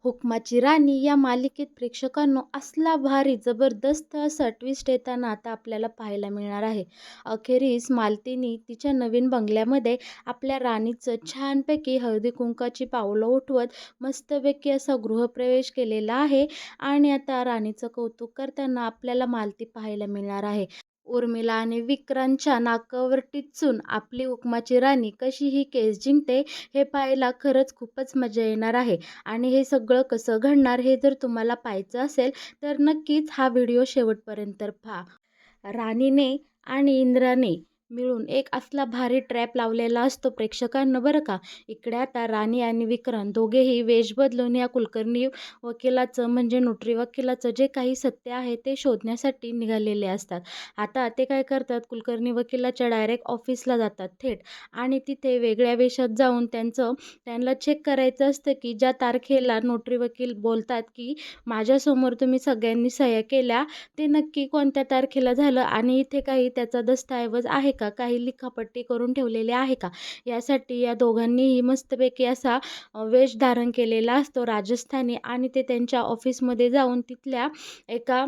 हुकमाची राणी या मालिकेत प्रेक्षकांनो असला भारी जबरदस्त असा ट्विस्ट येताना आता आपल्याला पाहायला मिळणार आहे. अखेरीस मालतीने तिच्या नवीन बंगल्यामध्ये आपल्या राणीचं छानपैकी हळदी-कुंकाची पावलं उठवत मस्तपैकी असा गृहप्रवेश केलेला आहे आणि आता राणीचं कौतुक करताना आपल्याला मालती पाहायला मिळणार आहे. उर्मिला आणि विक्रांतच्या नाकावर टिच्चून आपली हुकमाची राणी कशी ही केस जिंकते हे पाहायला खरंच खूपच मजा येणार आहे. आणि हे सगळं कसं घडणार हे जर तुम्हाला पाहायचं असेल तर नक्कीच हा व्हिडिओ शेवटपर्यंत पहा. राणीने आणि इंद्राने मिळून एक असला भारी ट्रॅप लावलेला असतो प्रेक्षकांना बरं का. इकडे आता राणी आणि विक्रांत दोघेही वेश बदलून या कुलकर्णी वकिलाचं म्हणजे नोटरी वकिलाचं जे काही सत्य आहे ते शोधण्यासाठी निघालेले असतात. आता ते काय करतात, कुलकर्णी वकिलाच्या डायरेक्ट ऑफिसला जातात थेट आणि तिथे वेगळ्या वेशात जाऊन त्यांना चेक करायचं असतं की ज्या तारखेला नोटरी वकील बोलतात की माझ्यासमोर तुम्ही सगळ्यांनी सह्या केल्या ते नक्की कोणत्या तारखेला झालं आणि इथे काही त्याचा दस्तऐवज आहे का, काही लिखापट्टी करून ठेवलेली आहे का. यासाठी या दोघांनीही मस्तपैकी असा वेश धारण केलेला असतो राजस्थानी आणि ते त्यांच्या ऑफिसमध्ये जाऊन तिथल्या एका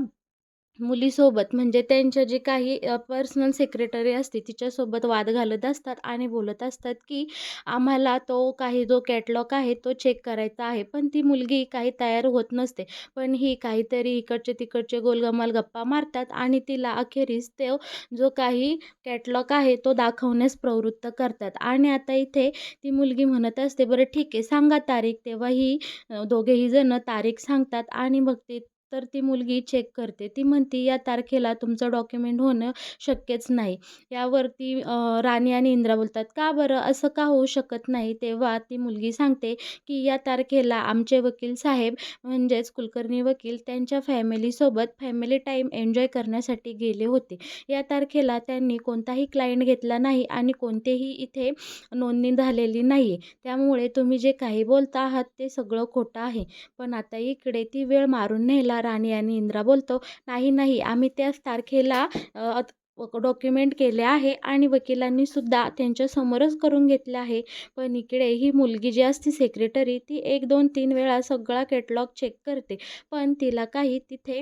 मुलीसोबत म्हणजे त्यांच्या जी काही पर्सनल सेक्रेटरी असते तिच्यासोबत वाद घालत असतात आणि बोलत असतात की आम्हाला तो काही जो कॅटलॉग आहे तो चेक करायचा आहे. पण ती मुलगी काही तयार होत नसते. पण ही काहीतरी इकडचे तिकडचे गोलगमाल गप्पा मारतात आणि तिला अखेरीस तो जो काही कॅटलॉग आहे तो दाखवण्यास प्रवृत्त करतात. आणि आता इथे ती मुलगी म्हणत असते बरं ठीक आहे सांगा तारीख. तेव्हा ही दोघेही जण तारीख सांगतात आणि मग तर ती मुलगी चेक करते. ती म्हणते या तारखेला तुमचं डॉक्युमेंट होणं शक्यच नाही. यावरती राणी आणि इंद्रा बोलतात का बरं असं का होऊ शकत नाही. तेव्हा ती मुलगी सांगते की या तारखेला आमचे वकील साहेब म्हणजेच कुलकर्णी वकील त्यांच्या फॅमिलीसोबत फॅमिली टाईम एन्जॉय करण्यासाठी गेले होते. या तारखेला त्यांनी कोणताही क्लायंट घेतला नाही आणि कोणतेही इथे नोंदणी झालेली नाही आहे. त्यामुळे तुम्ही जे काही बोलता आहात ते सगळं खोटं आहे. पण आता इकडे ती वेळ मारून न्यायला राणी आणि इंद्रा बोलतो नाही आम्ही त्याच तारखेला डॉक्युमेंट केले आहे आणि वकिलांनी सुद्धा त्यांच्यासमोरच करून घेतले आहे. पण इकडे ही मुलगी जी असते सेक्रेटरी ती 1, 2, 3 वेळा सगळा कॅटलॉग चेक करते. पण तिला काही तिथे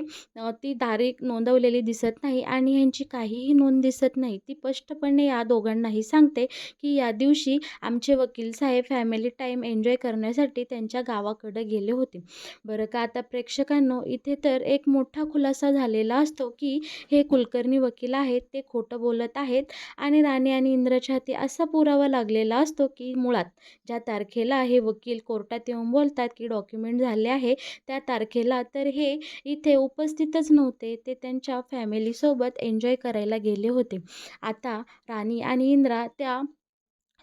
ती तारीख नोंदवलेली दिसत नाही आणि ह्यांची काहीही नोंद दिसत नाही. ती स्पष्टपणे या दोघांनाही सांगते की या दिवशी आमचे वकील साहेब फॅमिली टाईम एन्जॉय करण्यासाठी त्यांच्या गावाकडे गेले होते. बरं का आता प्रेक्षकांनो इथे तर एक मोठा खुलासा झालेला असतो की हे कुलकर्णी वकील आहेत ते खोटं बोलत आहेत आणि राणी आणि इंद्राच्या हाती असा पुरावा लागलेला असतो की मुळात ज्या तारखेला हे वकील कोर्टात येऊन बोलतात की डॉक्युमेंट झाले आहे त्या तारखेला तर हे इथे उपस्थितच नव्हते. ते त्यांच्या फॅमिलीसोबत एन्जॉय करायला गेले होते. आता राणी आणि इंद्रा त्या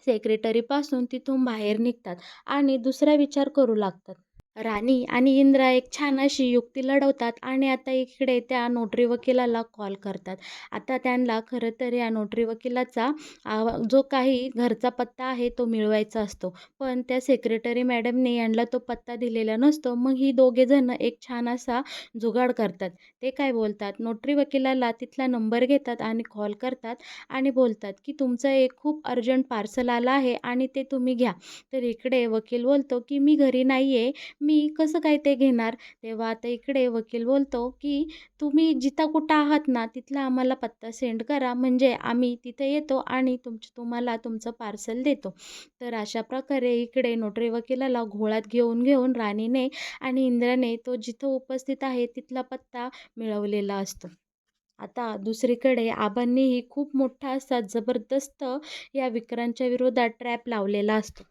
सेक्रेटरीपासून तिथून बाहेर निघतात आणि दुसरा विचार करू लागतात. राणी आणि इंद्रा एक छान अशी युक्ती लढवतात आणि आता इकडे त्या नोटरी वकिलाला कॉल करतात. आता त्यांना खरं तर या नोटरी वकिलाचा जो काही घरचा पत्ता आहे तो मिळवायचा असतो. पण त्या सेक्रेटरी मॅडमने यांना तो पत्ता दिलेला नसतो. मग ही दोघे जण एक छान असा जुगाड करतात. ते काय बोलतात, नोटरी वकिलाला तिथला नंबर घेतात आणि कॉल करतात आणि बोलतात की तुमचं एक खूप अर्जंट पार्सल आलं आहे आणि ते तुम्ही घ्या. तर इकडे वकील बोलतो की मी घरी नाही आहे, मी कसं काय ते घेणार. तेव्हा आता इकडे वकील बोलतो की तुम्ही जिथं कुठं आहात ना तिथला आम्हाला पत्ता सेंड करा म्हणजे आम्ही तिथे येतो आणि तुम्हाला तुमचं पार्सल देतो. तर अशा प्रकारे इकडे नोटरी वकिलाला घोळात घेऊन घेऊन राणीने आणि इंद्राने तो जिथं उपस्थित आहे तिथला पत्ता मिळवलेला असतो. आता दुसरीकडे आबांनीही खूप मोठा असा जबरदस्त या विक्रांतच्या विरोधात ट्रॅप लावलेला असतो.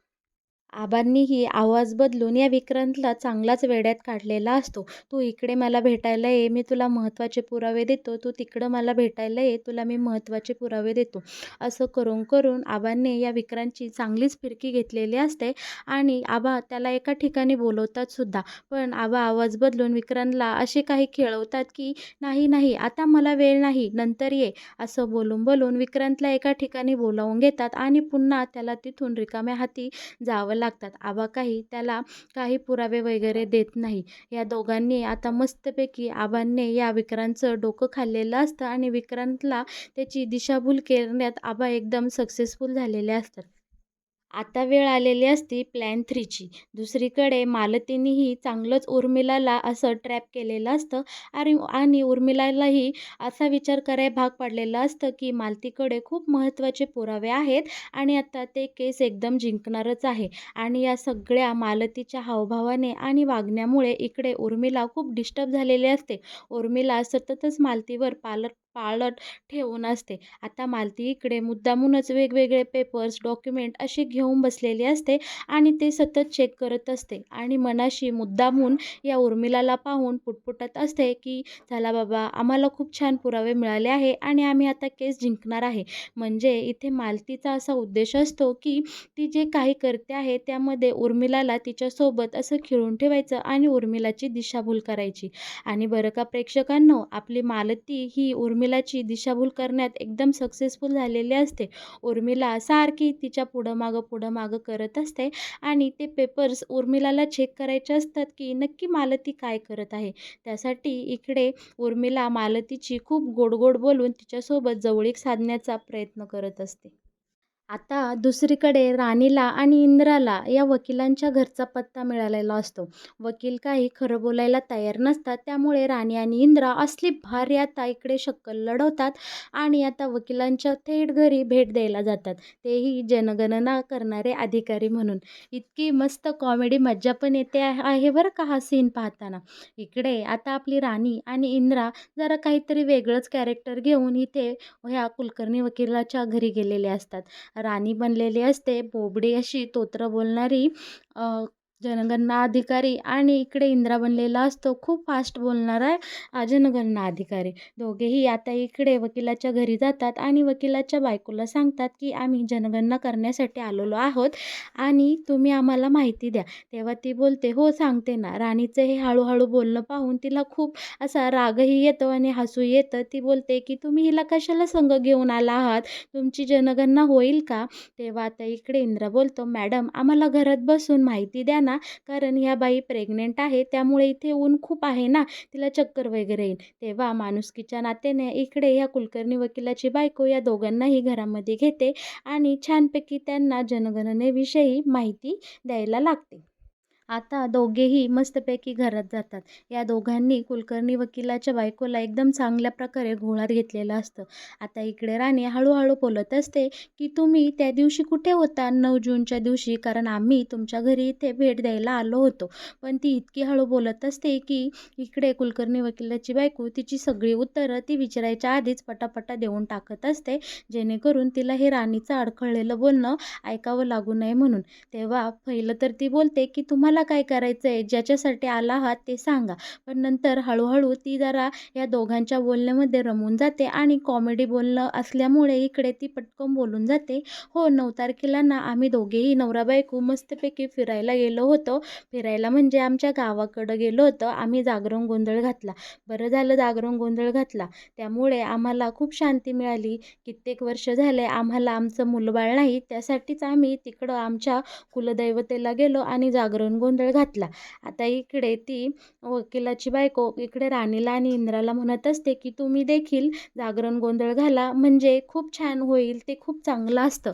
आबांनीही आवाज बदलून या विक्रांतला चांगलाच वेड्यात काढलेला असतो. तू इकडे मला भेटायला ये, मी तुला महत्त्वाचे पुरावे देतो. तू तिकडं मला भेटायला ये, तुला मी महत्त्वाचे पुरावे देतो. असं करून करून आबांनी या विक्रांतची चांगलीच फिरकी घेतलेली असते आणि आबा त्याला एका ठिकाणी बोलवतात सुद्धा. पण आबा आवाज बदलून विक्रांतला असे काही खेळवतात की नाही आता मला वेळ नाही, नंतर ये. असं बोलून बोलून विक्रांतला एका ठिकाणी बोलावून घेतात आणि पुन्हा त्याला तिथून रिकाम्या हाती जावं लागतात. आबा त्याला काही पुरावे वगैरे देत नाही. या दोघांनी आता मस्तपैकी आबांनी या विक्रांतचं डोकं खाल्लेलं असतं आणि विक्रांतला त्याची दिशाभूल करण्यात आबा एकदम सक्सेसफुल झालेले असतात. आता वेळ आलेली असती प्लॅन 3ची. दुसरीकडे मालतीनेही चांगलंच उर्मिलाला असं ट्रॅप केलेलं असतं आणि उर्मिलालाही असा विचार करायला भाग पाडलेलं असतं, की मालतीकडे खूप महत्त्वाचे पुरावे आहेत आणि आता ते केस एकदम जिंकणारच आहे. आणि या सगळ्या मालतीच्या हावभावाने आणि वागण्यामुळे इकडे उर्मिला खूप डिस्टर्ब झालेली असते. उर्मिला सततच मालतीवर पाळत ठेवून असते. आता मालती इकडे मुद्दामूनच वेगवेगळे पेपर्स, डॉक्युमेंट असे घेऊन बसलेली असते आणि ते सतत चेक करत असते आणि मनाशी मुद्दामून या उर्मिलाला पाहून पुटपुटत असते, की "चला बाबा, आम्हाला खूप छान पुरावे मिळाले आहे आणि आम्ही आता केस जिंकणार आहे." म्हणजे इथे मालतीचा असा उद्देश असतो, की ती जे काही करते आहे त्यामध्ये उर्मिलाला तिच्यासोबत असं खिळून ठेवायचं आणि उर्मिलाची दिशाभूल करायची. आणि बरं का प्रेक्षकांनो, आपली मालती ही उर्मिलाची दिशाभूल करण्यात एकदम सक्सेसफुल झालेली असते. उर्मिला सारखी तिच्या पुढं मागं करत असते आणि ते पेपर्स उर्मिलाला चेक करायचे असतात, की नक्की मालती काय करत आहे. त्यासाठी इकडे उर्मिला मालतीची खूप गोड बोलून तिच्यासोबत जवळीक साधण्याचा प्रयत्न करत असते. आता दुसरीकडे राणीला आणि इंद्राला या वकिलांच्या घरचा पत्ता मिळालेला असतो. वकील काही खरं बोलायला तयार नसतात. त्यामुळे राणी आणि इंद्रा असली भारी आता इकडे शक्कल लढवतात आणि आता वकिलांच्या थेट घरी भेट द्यायला जातात. तेही जनगणना करणारे अधिकारी म्हणून. इतकी मस्त कॉमेडी मज्जा पण येते आहे बरं का हा सीन पाहताना. इकडे आता आपली राणी आणि इंद्रा जरा काहीतरी वेगळंच कॅरेक्टर घेऊन इथे ह्या कुलकर्णी वकिलाच्या घरी गेलेले असतात. राणी बनलेली असते बोबडी अशी तोतरं बोलणारी जनगणना अधिकारी आणि इकडे इंद्रा बनलेला असतो खूप फास्ट बोलणारा जनगणना अधिकारी. दोघेही आता इकडे वकिलाच्या घरी जातात आणि वकिलाच्या बायकोला सांगतात, की आम्ही जनगणना करण्यासाठी आलेलो आहोत आणि तुम्ही आम्हाला माहिती द्या. तेव्हा ती बोलते, "हो, सांगते ना." राणीचं हे हळू बोलणं पाहून तिला खूप असा रागही येतो आणि हसूही येतं. ती बोलते, की "तुम्ही हिला कशाला संग घेऊन आला आहात? तुमची जनगणना होईल का?" तेव्हा आता इकडे इंद्रा बोलतो, "मॅडम, आम्हाला घरात बसून माहिती द्या ना, कारण ह्या बाई प्रेग्नंट आहे, त्यामुळे इथे ऊन खूप आहे ना, तिला चक्कर वगैरे येईल." तेव्हा माणुसकीच्या नात्याने इकडे ह्या कुलकर्णी वकिलाची बायको या दोघांनाही घरामध्ये घेते आणि छानपैकी त्यांना जनगणनेविषयी माहिती द्यायला लागते. आता दोघेही मस्तपैकी घरात जातात. या दोघांनी कुलकर्णी वकिलाच्या बायकोला एकदम चांगल्या प्रकारे घोळात घेतलेलं असतं. आता इकडे राणी हळू बोलत असते, की "तुम्ही त्या दिवशी कुठे होता 9 जूनच्या दिवशी? कारण आम्ही तुमच्या घरी इथे भेट द्यायला आलो होतो." पण ती इतकी हळू बोलत असते, की इकडे कुलकर्णी वकिलाची बायको तिची सगळी उत्तरं ती विचारायच्या आधीच पटापटा देऊन टाकत असते, जेणेकरून तिला हे राणीचं अडखळलेलं बोलणं ऐकावं लागू नये म्हणून. तेव्हा पहिलं तर ती बोलते, की "तुम्हाला काय करायचं आहे? ज्याच्यासाठी आला आहात ते सांगा." पण नंतर हळू ती जरा या दोघांच्या बोलण्यामध्ये रमून जाते आणि कॉमेडी बोलणं असल्यामुळे इकडे ती पटकन बोलून जाते, "हो, 9 तारखेला ना आम्ही दोघेही नवरा-बायको मस्तपैकी फिरायला गेलो होतो. फिरायला म्हणजे आमच्या गावाकडं गेलो होतो. आम्ही जागरण गोंधळ घातला. बरं झालं जागरण गोंधळ घातला. त्यामुळे आम्हाला खूप शांती मिळाली. कित्येक वर्ष झाले आम्हाला आमचं मूलबाळ नाही. त्यासाठीच आम्ही तिकडं आमच्या कुलदैवतेला गेलो आणि जागरण गोंधळ घातला." आता इकडे ती वकिलाची बायको इकडे राणीला आणि इंद्राला म्हणत असते, की "तुम्ही देखील जागरण गोंधळ घाला म्हणजे खूप छान होईल. ते खूप चांगलं असतं."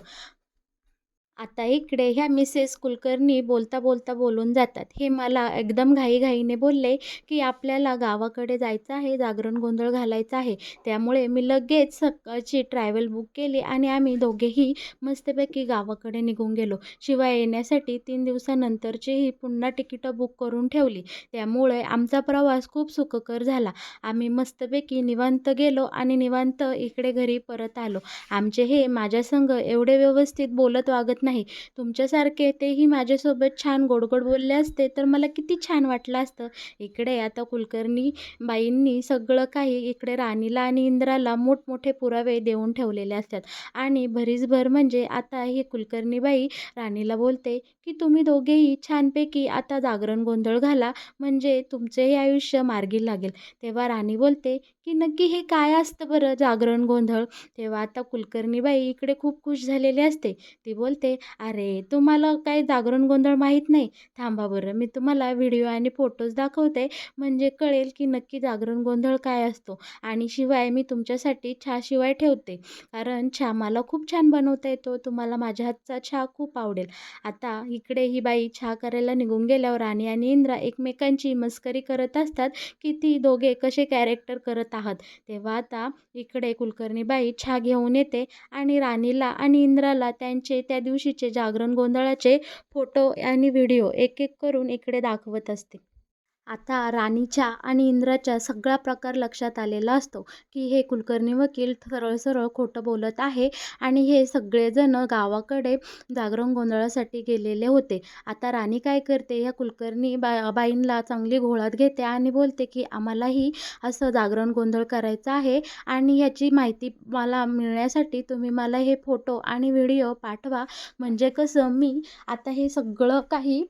आता इकडे ह्या मिसेस कुलकर्णी बोलता बोलून जातात. हे मला एकदम घाईघाईने बोलले, की "आपल्याला गावाकडे जायचं आहे, जागरण गोंधळ घालायचा आहे." त्यामुळे मी लगेच सकाळची ट्रॅव्हल बुक केली आणि आम्ही दोघेही मस्तपैकी गावाकडे निघून गेलो. शिवाय येण्यासाठी 3 दिवसानंतरचीही पुन्हा तिकीटं बुक करून ठेवली. त्यामुळे आमचा प्रवास खूप सुखकर झाला. आम्ही मस्तपैकी निवांत गेलो आणि निवांत इकडे घरी परत आलो. आमचे हे माझ्यासंग एवढे व्यवस्थित बोलत वागत नाही. तुमच्यासारखे तेही माझ्यासोबत छान गोड बोलले असते तर मला किती छान वाटलं असतं. इकडे आता कुलकर्णी बाईंनी सगळं काही इकडे राणीला आणि इंद्राला मोठमोठे पुरावे देऊन ठेवलेले असतात आणि भरीसभर म्हणजे आता ही कुलकर्णी बाई राणीला बोलते, की "तुम्ही दोघेही छानपैकी आता जागरण गोंधळ घाला म्हणजे तुमचंही आयुष्य मार्गी लागेल." तेव्हा राणी बोलते, की "नक्की हे काय असतं बरं जागरण गोंधळ?" तेव्हा आता कुलकर्णीबाई इकडे खूप खुश झालेली असते. ती बोलते, "अरे, तुम्हाला काही जागरण गोंधळ माहीत नाही? थांबा बरं, मी तुम्हाला व्हिडिओ आणि फोटोज दाखवते, म्हणजे कळेल की नक्की जागरण गोंधळ काय असतो. आणि शिवाय मी तुमच्यासाठी चहा शिवाय ठेवते, कारण चहा मला खूप छान बनवता येतो. तुम्हाला माझ्या हातचा चहा खूप आवडेल." आता इकडे ही बाई चहा करायला निघून गेल्यावर राणी आणि इंद्रा एकमेकांची मस्करी करत असतात, की ती दोघे कसे कॅरेक्टर करत आहात. तेव्हा आता इकडे कुलकर्णीबाई चहा घेऊन येते आणि राणीला आणि इंद्राला त्यांचे त्या दिवशीचे जागरण गोंधळाचे फोटो आणि व्हिडिओ एक-एक करून इकडे दाखवत असते. आता राणीच्या आणि इंद्राच्या सगळा प्रकार लक्षात आलेला असतो, की हे कुलकर्णी वकील सरळ-सरळ खोटं बोलत आहे आणि हे सगळेजण गावाकडे जागरण गोंधळासाठी गेलेले होते. आता राणी काय करते, ह्या कुलकर्णी बाईंना चांगली घोळात घेते आणि बोलते, की आम्हालाही असं जागरण गोंधळ करायचा आहे आणि ह्याची माहिती मला मिळण्यासाठी तुम्ही मला हे फोटो आणि व्हिडिओ पाठवा. म्हणजे कसं मी आता हे सगळं काही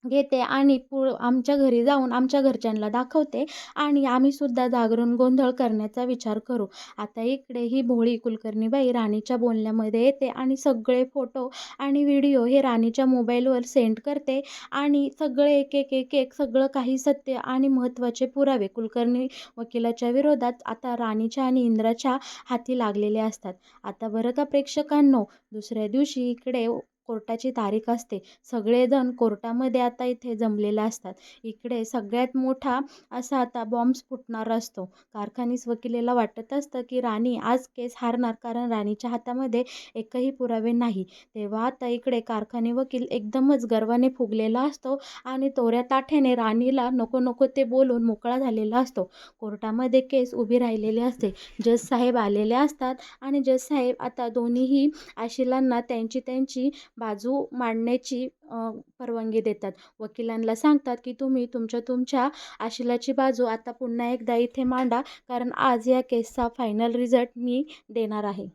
घेते आणि आमच्या घरी जाऊन आमच्या घरच्यांना दाखवते आणि आम्हीसुद्धा जागरण गोंधळ करण्याचा विचार करू. आता इकडे ही भोळी कुलकर्णीबाई राणीच्या बोलण्यामध्ये येते आणि सगळे फोटो आणि व्हिडिओ हे राणीच्या मोबाईलवर सेंड करते आणि सगळे एक सगळं काही सत्य आणि महत्त्वाचे पुरावे कुलकर्णी वकिलाच्या विरोधात आता राणीच्या आणि इंद्राच्या हाती लागलेले असतात. आता बरं का प्रेक्षकांनो, दुसऱ्या दिवशी इकडे कोर्टाची तारीख असते. सगळेजण कोर्टामध्ये आता इथे जमलेले असतात. इकडे सगळ्यात मोठा असा आता बॉम्ब फुटणार असतो. कारखानीस वकिलेला वाटत असतं, की राणी आज केस हारणार, कारण राणीच्या हातामध्ये एकही पुरावे नाही. तेव्हा आता इकडे कारखाने वकील एकदमच गर्वाने फुगलेला असतो आणि तोऱ्या ताठ्याने राणीला नको नको ते बोलून मोकळा झालेला असतो. कोर्टामध्ये केस उभी राहिलेली असते. जज साहेब आलेले असतात आणि जज साहेब आता दोन्हीही आशिलांना त्यांची त्यांची बाजू मांडण्याची परवानगी देतात. वकिलांना सांगतात, की तुम्ही तुमच्या आशिलाची बाजू आता पुन्हा एकदा इथे मांडा, कारण आज या केसचा फायनल रिझल्ट मी देणार आहे.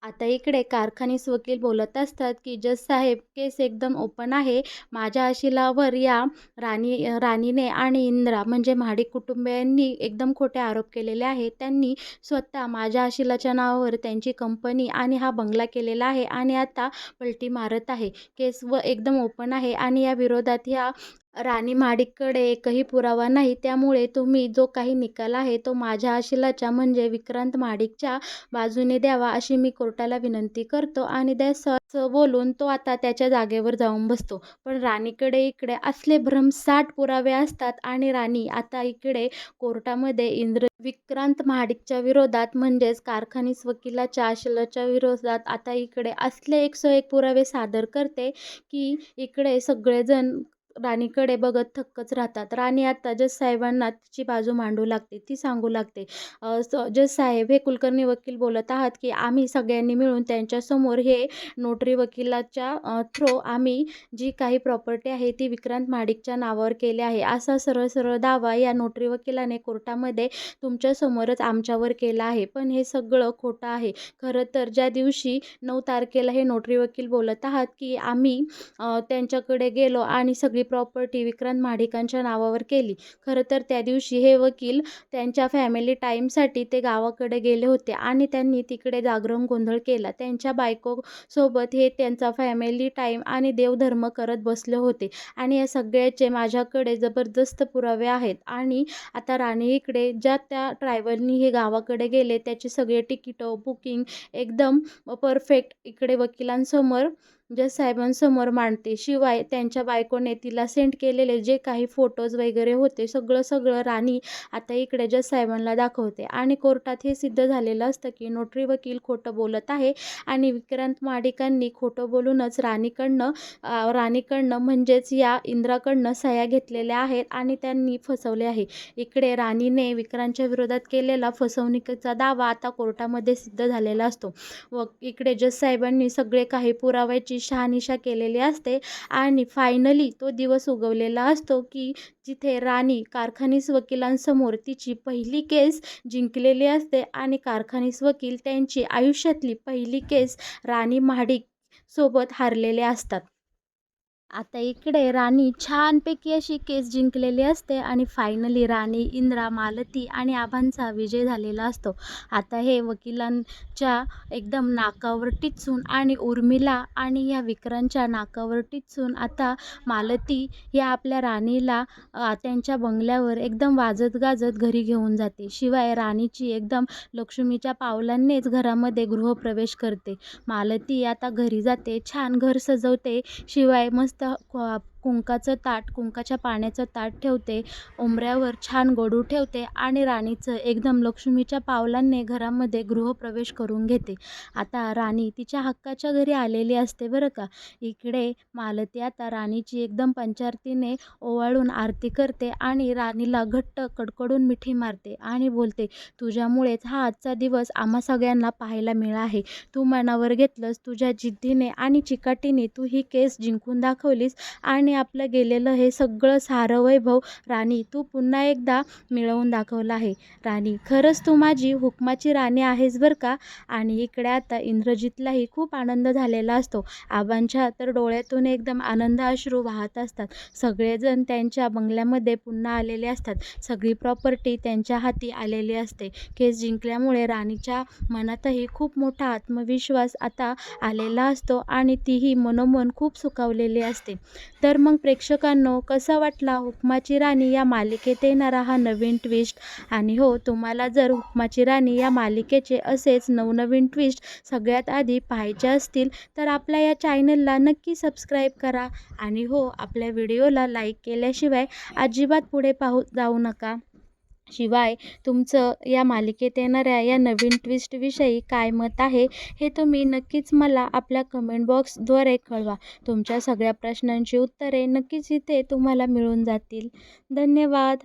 आता इकडे कारखानीस वकील बोलत असतात, की जज साहेब, केस एकदम ओपन आहे. माझ्या आशिलावर या राणीने आणि इंद्रा म्हणजे महाडिक कुटुंबियांनी एकदम खोटे आरोप केलेले आहेत. त्यांनी स्वतः माझ्या आशिलाच्या नावावर त्यांची कंपनी आणि हा बंगला केलेला आहे आणि आता पलटी मारत आहे. केस एकदम ओपन आहे आणि या विरोधात ह्या राणी महाडिककडे एकही पुरावा नाही. त्यामुळे तुम्ही जो काही निकाल आहे तो माझ्या आशिलाच्या म्हणजे विक्रांत महाडिकच्या बाजूने द्यावा, अशी मी कोर्टाला विनंती करतो. आणि असं बोलून तो आता त्याच्या जागेवर जाऊन बसतो. पण राणीकडे इकडे असले भरमसाठ पुरावे असतात आणि राणी आता इकडे कोर्टामध्ये विक्रांत महाडिकच्या विरोधात म्हणजेच कारखानीस वकिलाच्या आशिलाच्या विरोधात आता इकडे असले 101 पुरावे सादर करते, की इकडे सगळेजण राणीकडे बघत थक्कच राहतात. राणी आता जज साहेबांना तिची बाजू मांडू लागते. ती सांगू लागते, जज साहेब, हे कुलकर्णी वकील बोलत आहात, की आम्ही सगळ्यांनी मिळून त्यांच्यासमोर हे नोटरी वकिलाच्या थ्रू आम्ही जी काही प्रॉपर्टी आहे ती विक्रांत महाडिकच्या नावावर केली आहे, असा सरळ सरळ दावा या नोटरी वकिलाने कोर्टामध्ये तुमच्यासमोरच आमच्यावर केला आहे. पण हे सगळं खोटं आहे. खरं तर ज्या दिवशी 9 तारखेला हे नोटरी वकील बोलत आहात, की आम्ही त्यांच्याकडे गेलो आणि सगळी प्रॉपर्टी विक्रांत महाडिकांच्या नावावर केली. खरं तर त्या दिवशी हे वकील त्यांच्या फॅमिली टाईमसाठी ते गावाकडे गेले होते आणि त्यांनी तिकडे जागरण गोंधळ केला. त्यांच्या बायकोसोबत हे त्यांचा फॅमिली टाईम आणि देवधर्म करत बसले होते आणि या सगळ्याचे माझ्याकडे जबरदस्त पुरावे आहेत. आणि आता राणी इकडे ज्या त्या ट्रॅव्हलनी हे गावाकडे गेले त्याची सगळे तिकीटं, बुकिंग एकदम परफेक्ट इकडे वकिलांसमोर, जज साहेबांसमोर मांडते. शिवाय त्यांच्या बायकोने तिला सेंड केलेले जे काही फोटोज वगैरे होते सगळं राणी आता इकडे जज साहेबांना दाखवते आणि कोर्टात हे सिद्ध झालेलं असतं, की नोटरी वकील खोटं बोलत आहे आणि विक्रांत महाडिकांनी खोटं बोलूनच राणीकडनं म्हणजेच या इंद्राकडनं सह्या घेतलेल्या आहेत आणि त्यांनी फसवले आहे. इकडे राणीने विक्रांतच्या विरोधात केलेला फसवणुकीचा दावा आता कोर्टामध्ये सिद्ध झालेला असतो व इकडे जज साहेबांनी सगळे काही पुराव्याची शहानिशा केलेली असते आणि फायनली तो दिवस उगवलेला असतो, की जिथे राणी कारखानीस वकिलांसमोर तिची पहिली केस जिंकलेली असते आणि कारखानीस वकील त्यांची आयुष्यातली पहिली केस राणी महाडिक सोबत हारलेले असतात. आता इकडे राणी छानपैकी अशी केस जिंकलेली असते आणि फायनली राणी, इंद्रा, मालती आणि आबांचा विजय झालेला असतो. आता हे वकिलांच्या एकदम नाकावर टिचून आणि उर्मिला आणि या विक्रांतच्या नाकावर टिचून आता मालती या आपल्या राणीला त्यांच्या बंगल्यावर एकदम वाजत गाजत घरी घेऊन जाते. शिवाय राणीची एकदम लक्ष्मीच्या पावलांनीच घरामध्ये गृहप्रवेश करते. मालती आता घरी जाते, छान घर सजवते, शिवाय मस्त कुंकाचं ताट, कुंकाच्या पाण्याचं ताट ठेवते, उंबऱ्यावर छान गडू ठेवते आणि राणीचं एकदम लक्ष्मीच्या पावलांनी घरामध्ये गृहप्रवेश करून घेते. आता राणी तिच्या हक्काच्या घरी आलेली असते बरं का. इकडे मालती आता राणीची एकदम पंचारतीने ओवाळून आरती करते आणि राणीला घट्ट कडकडून मिठी मारते आणि बोलते, तुझ्यामुळेच हा आजचा दिवस आम्हा सगळ्यांना पाहायला मिळाला आहे. तू मनावर घेतलंस, तुझ्या जिद्दीने आणि चिकाटीने तू ही केस जिंकून दाखवलीस आणि आपलं गेलेलं हे सगळं सारं वैभव राणी तू पुन्हा एकदा मिळवून दाखवलं आहे. राणी, खरंच तू माझी हुकमाची राणी आहेस बरं का. आणि इकडे आता इंद्रजितलाही खूप आनंद झालेला असतो. आबांच्या तर डोळ्यातून एकदम आनंद अश्रू वाहत असतात. सगळेजण त्यांच्या बंगल्यामध्ये पुन्हा आलेले असतात. सगळी प्रॉपर्टी त्यांच्या हाती आलेली असते. केस जिंकल्यामुळे राणीच्या मनातही खूप मोठा आत्मविश्वास आता आलेला असतो आणि तीही मनोमन खूप सुखावलेली असते. तर मग प्रेक्षकांनो, कसा वाटला हुकमाची राणी या मालिकेत येणारा हा नवीन ट्विस्ट? आणि हो, तुम्हाला जर हुकमाची राणी या मालिकेचे असेच नवनवीन ट्विस्ट सगळ्यात आधी पाहायचे असतील तर आपल्या या चॅनलला नक्की सबस्क्राईब करा. आणि हो, आपल्या व्हिडिओला लाईक केल्याशिवाय अजिबात पुढे पाहू जाऊ नका. शिवाय तुमचं या मालिकेत येणाऱ्या या नवीन ट्विस्टविषयी काय मत आहे हे तुम्ही नक्कीच मला आपल्या कमेंट बॉक्सद्वारे कळवा. तुमच्या सगळ्या प्रश्नांची उत्तरे नक्कीच इथे तुम्हाला मिळून जातील. धन्यवाद.